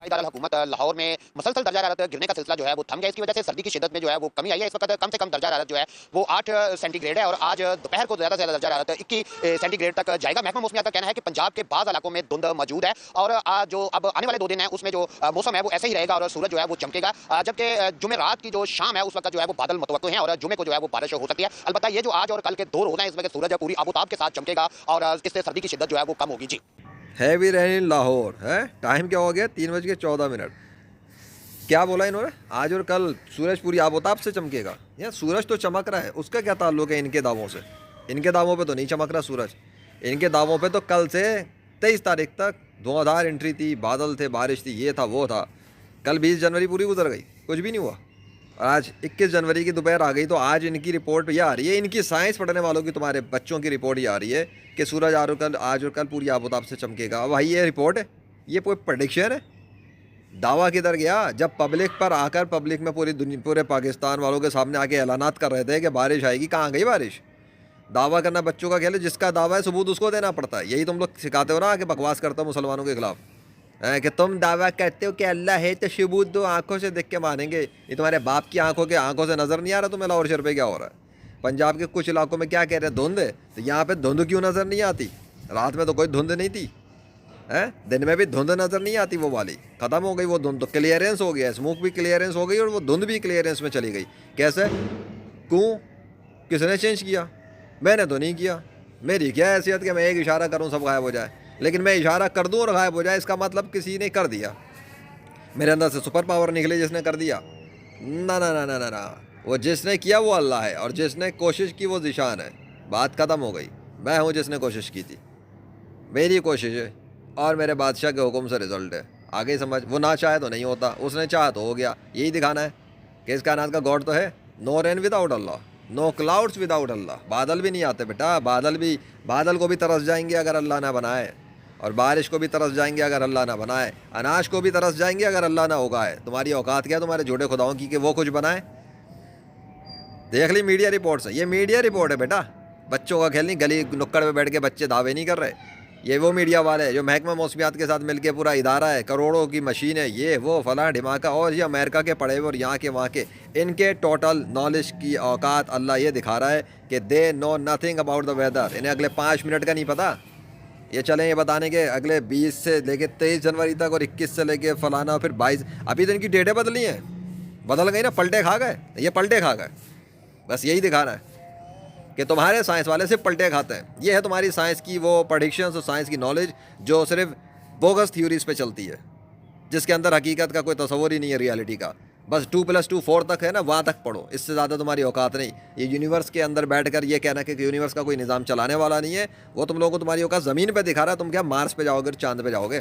दारुल हुकूमत लाहौर में मुसलसल दर्जा हरारत गिरने का सिलसिला जो है वो थम गया। इसकी वजह से सर्दी की शिद्दत में जो है वो कमी आई है। इस वक्त कम से कम दर्जा हरारत जो है वो 8 सेंटीग्रेड है और आज दोपहर को ज़्यादा से ज़्यादा दर्जा हरारत 21 सेंटीग्रेड तक जाएगा। महकमा मौसमियात का कहना है कि पंजाब के बाज़ इलाकों में धुंध मौजूद है और आज जो अब आने वाले 2 दिन है उसमें जो मौसम है वो ऐसे ही रहेगा और सूरज जो है वो चमकेगा। जबकि जुमेरात की जो शाम है उस वक्त जो है वो बादल मुतवक्किल हैं और जुमे को जो है वो बारिश हो सकती है। अलबत्ता ये जो आज और कल के 2 रोज़ हैं इस वक्त सूरज पूरी आबोताब के साथ चमकेगा और इससे सर्दी की शिद्दत जो है वो कम होगी। जी हैवी रेन लाहौर है। टाइम क्या हो गया? 3:14। क्या बोला इन्होंने? आज और कल सूरज पूरी आबोताब से चमकेगा। यार सूरज तो चमक रहा है, उसका क्या ताल्लुक है इनके दावों से? इनके दावों पे तो नहीं चमक रहा सूरज। इनके दावों पे तो कल से 23 तारीख तक धुआंधार एंट्री थी, बादल थे, बारिश थी, ये था वो था। कल 20 जनवरी पूरी गुजर गई, कुछ भी नहीं हुआ। और आज 21 जनवरी की दोपहर आ गई तो आज इनकी रिपोर्ट ये आ रही है, इनकी साइंस पढ़ने वालों की, तुम्हारे बच्चों की रिपोर्ट ये आ रही है कि सूरज आज और कल पूरी आबोताब से चमकेगा। भाई ये रिपोर्ट है, ये कोई प्रेडिक्शन है? दावा किधर गया जब पब्लिक पर आकर पब्लिक में पूरे पाकिस्तान वालों के सामने आके ऐलानात कर रहे थे कि बारिश आएगी? कहाँ गई बारिश? दावा करना बच्चों का खेल है, जिसका दावा है सबूत उसको देना पड़ता है। यही तुम लोग सिखाते हो ना कि बकवास करते हो मुसलमानों के खिलाफ, है कि तुम दावा करते हो कि अल्लाह है तो सबूत दो, आंखों से देख के मानेंगे। ये तुम्हारे बाप की आंखों से नज़र नहीं आ रहा तुम्हें लाहौर शहर पे क्या हो रहा है? पंजाब के कुछ इलाकों में क्या कह रहे हैं, धुंध है, तो यहाँ पे धुंध क्यों नज़र नहीं आती? रात में तो कोई धुंध नहीं थी, है दिन में भी धुंध नज़र नहीं आती, वो वाली ख़त्म हो गई। वो धुंध तो क्लियरेंस हो गया, स्मोक भी क्लियरेंस हो गई और वो धुंध भी क्लियरेंस में चली गई। कैसे? क्यों? किसने चेंज किया? मैंने तो नहीं किया। मेरी क्या हैसियत कि मैं एक इशारा करूं सब गायब हो जाए? लेकिन मैं इशारा कर दूं और गायब हो जाए, इसका मतलब किसी ने कर दिया। मेरे अंदर से सुपर पावर निकली जिसने कर दिया? ना ना ना ना ना ना, वो जिसने किया वो अल्लाह है और जिसने कोशिश की वो ज़िशान है। बात ख़त्म हो गई। मैं हूँ जिसने कोशिश की थी, मेरी कोशिश है और मेरे बादशाह के हुक्म से रिजल्ट है। आगे समझ? वो ना चाहे तो नहीं होता, उसने चाहा तो हो गया। यही दिखाना है कि इस कायनात का गॉड तो है। नो रेन विदाउट अल्लाह, नो क्लाउड्स विदाउट अल्लाह। बादल भी नहीं आते बेटा, बादल को भी तरस जाएंगे अगर अल्लाह ना बनाए, और बारिश को भी तरस जाएंगे अगर अल्लाह ना बनाए, अनाज को भी तरस जाएंगे अगर अल्लाह ना उगाए। तुम्हारी औकात क्या तुम्हारे झूठे खुदाओं की कि वो कुछ बनाए? देख ली मीडिया रिपोर्ट से, ये मीडिया रिपोर्ट है बेटा, बच्चों का खेल नहीं। गली नुक्कड़ पे बैठ के बच्चे दावे नहीं कर रहे। ये वो मीडिया वाले जो महकमा मौसमियात के साथ मिलके पूरा इदारा है, करोड़ों की मशीन है, ये वो फलां ढिमाका, और ये अमेरिका के पढ़े हुए और यहाँ के वहाँ के, इनके टोटल नॉलेज की औकात अल्लाह ये दिखा रहा है कि they know nothing about the weather. इन्हें अगले 5 मिनट का नहीं पता। ये चलें ये बताने के अगले 20 से लेके 23 जनवरी तक और 21 से लेके फलाना फिर 22, अभी तो इनकी डेटें बदली हैं, बदल गई ना, पलटे खा गए, ये पलटे खा गए। बस यही दिखाना है कि तुम्हारे साइंस वाले सिर्फ पलटे खाते हैं। ये है तुम्हारी साइंस की वो प्रेडिक्शंस और साइंस की नॉलेज जो सिर्फ बोगस थ्योरीज पे चलती है, जिसके अंदर हकीकत का कोई तस्वर ही नहीं है रियलिटी का। बस 2+2 4 तक है ना, वहाँ तक पढ़ो, इससे ज़्यादा तुम्हारी औकात नहीं। ये यूनिवर्स के अंदर बैठकर ये कहना कि यूनिवर्स का कोई निज़ाम चलाने वाला नहीं है, वो तुम लोगों को तुम्हारी औकात ज़मीन पे दिखा रहा है। तुम क्या मार्स पे जाओगे, चांद पे जाओगे?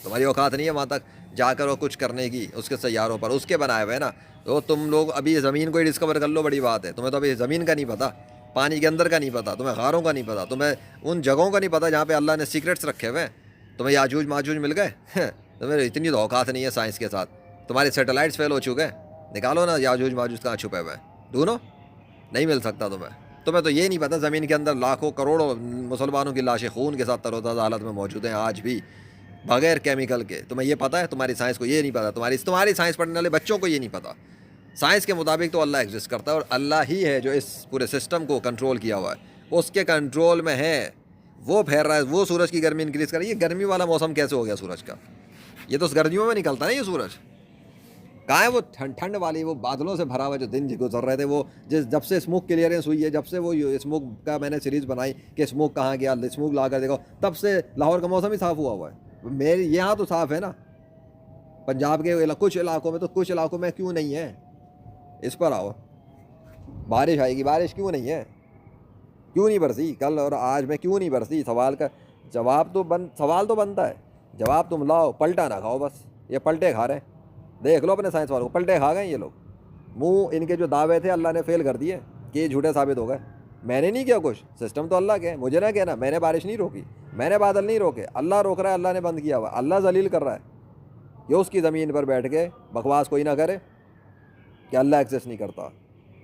तुम्हारी औकात नहीं है वहाँ तक जाकर वो कुछ करने की, उसके सैयारों पर उसके बनाए हुए ना। तो तुम लोग अभी ज़मीन को ही डिस्कवर कर लो, बड़ी बात है। तुम्हें तो अभी ज़मीन का नहीं पता, पानी के अंदर का नहीं पता, तुम्हें गारों का नहीं पता, तुम्हें उन जगहों का नहीं पता जहाँ पे अल्लाह ने सीक्रेट्स रखे हुए हैं। तुम्हें याजूज माजूज मिल गए तुम्हें इतनी तो औकात नहीं है साइंस के साथ। तुम्हारे सैटेलाइट्स फेल हो चुके हैं, निकालो ना याजूज माजूज कहाँ छुपे हुए हैं, ढूंढो, नहीं मिल सकता तुम्हें। तुम्हें तो ये नहीं पता ज़मीन के अंदर लाखों करोड़ों मुसलमानों की लाशें खून के साथ तरोताज़ा हालत में मौजूद हैं आज भी, बगैर केमिकल के। तुम्हें ये पता है? तुम्हारी साइंस को ये नहीं पता, तुम्हारी साइंस पढ़ने वाले बच्चों को ये नहीं पता। साइंस के मुताबिक तो अल्लाह एग्जिस्ट करता है और अल्लाह ही है जो इस पूरे सिस्टम को कंट्रोल किया हुआ है, उसके कंट्रोल में है। वो फेर रहा है, वो सूरज की गर्मी इंक्रीज़ कर रही है। ये गर्मी वाला मौसम कैसे हो गया सूरज का? ये तो गर्मियों में निकलता ना ये सूरज। कहाँ है वो ठंड वाली, वो बादलों से भरा हुआ जो दिन गुजर रहे थे, वो जब से स्मोक क्लियरेंस हुई है, जब से वो स्मोक का मैंने सीरीज़ बनाई कि स्मोक कहाँ गया, स्मोक ला कर देखो, तब से लाहौर का मौसम ही साफ़ हुआ है। मेरे यहाँ तो साफ़ है ना, पंजाब के कुछ इलाकों में तो, कुछ इलाकों में क्यों नहीं है? इस पर आओ, बारिश आएगी, बारिश क्यों नहीं है? क्यों नहीं बरसी कल और आज में, क्यों नहीं बरसी? सवाल का सवाल तो बनता है, जवाब तुम लाओ, पलटा ना खाओ। बस ये पलटे खा रहे हैं, देख लो अपने साइंस वालों को, पलटे खा गए ये लोग। मुंह इनके जो दावे थे अल्लाह ने फेल कर दिए कि ये झूठे साबित हो गए। मैंने नहीं किया कुछ, सिस्टम तो अल्लाह के है। मुझे ना कहना मैंने बारिश नहीं रोकी, मैंने बादल नहीं रोके, अल्लाह रोक रहा है, अल्लाह ने बंद किया हुआ, अल्लाह जलील कर रहा है। ये उसकी ज़मीन पर बैठ के बकवास कोई ना करे कि अल्लाह एक्सेस नहीं करता।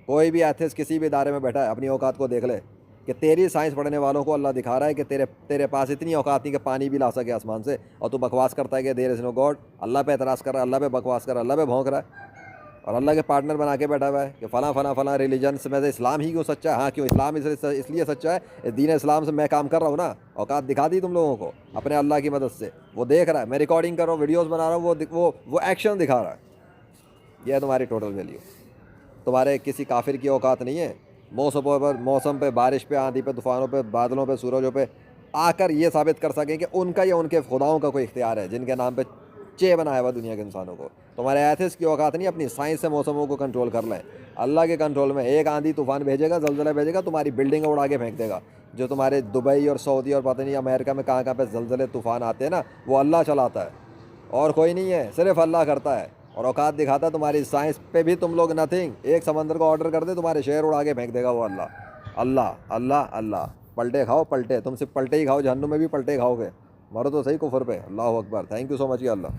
कोई भी एथिस्ट किसी भी इदारे में बैठा है, अपनी औकात को देख ले। कि तेरी साइंस पढ़ने वालों को अल्लाह दिखा रहा है कि तेरे पास इतनी औकात नहीं कि पानी भी ला सके आसमान से, और तू बकवास करता है कि देयर इज़ नो गॉड। अल्लाह पे एतराज़ कर रहा है, अल्लाह पे बकवास कर रहा है, अल्लाह पे भौंक रहा है, और अल्लाह के पार्टनर बना के बैठा हुआ है कि फ़लाँ फ़लाँ फ़लाँ रिलीजन्स में से इस्लाम ही क्यों सच्चा है। हाँ, क्यों इस्लाम इसलिए सच्चा है, दीन इस्लाम से मैं काम कर रहा हूँ ना, औकात दिखा दी तुम लोगों को अपने अल्लाह की मदद से। वो देख रहा है, मैं रिकॉर्डिंग कर रहा हूँ, वीडियोज़ बना रहा हूँ, वो एक्शन दिखा रहा है। यह है तुम्हारी टोटल वैल्यू। तुम्हारे किसी काफिर की औकात नहीं है मौसम पे, बारिश पे, आंधी पे, तूफ़ानों पे, बादलों पे, सूरजों पे आकर ये साबित कर सकें कि उनका या उनके खुदाओं का कोई इख्तियार है जिनके नाम पे चे बनाया हुआ दुनिया के इंसानों को। तुम्हारे एथिस्ट की औकात नहीं अपनी साइंस से मौसमों को कंट्रोल कर लें। अल्लाह के कंट्रोल में एक आंधी तूफान भेजेगा, जलजला भेजेगा, तुम्हारी बिल्डिंग उड़ा के फेंक देगा। जो तुम्हारे दुबई और सऊदी और पता नहीं अमेरिका में कहाँ कहाँ पे जलजले तूफान आते हैं ना, वो अल्लाह चलाता है और कोई नहीं है, सिर्फ अल्लाह करता है। और औकात दिखाता है तुम्हारी साइंस पे भी तुम लोग नथिंग। एक समंदर को ऑर्डर कर दे, तुम्हारे शहर उड़ा के फेंक देगा वो अल्लाह। अल्लाह अल्लाह अल्लाह। पलटे खाओ पलटे, तुम सिर्फ पलटे ही खाओ, जहन्नुम में भी पलटे खाओगे। मरो तो सही कुफर पे। अल्लाह अकबर। थैंक यू सो मच या अल्लाह।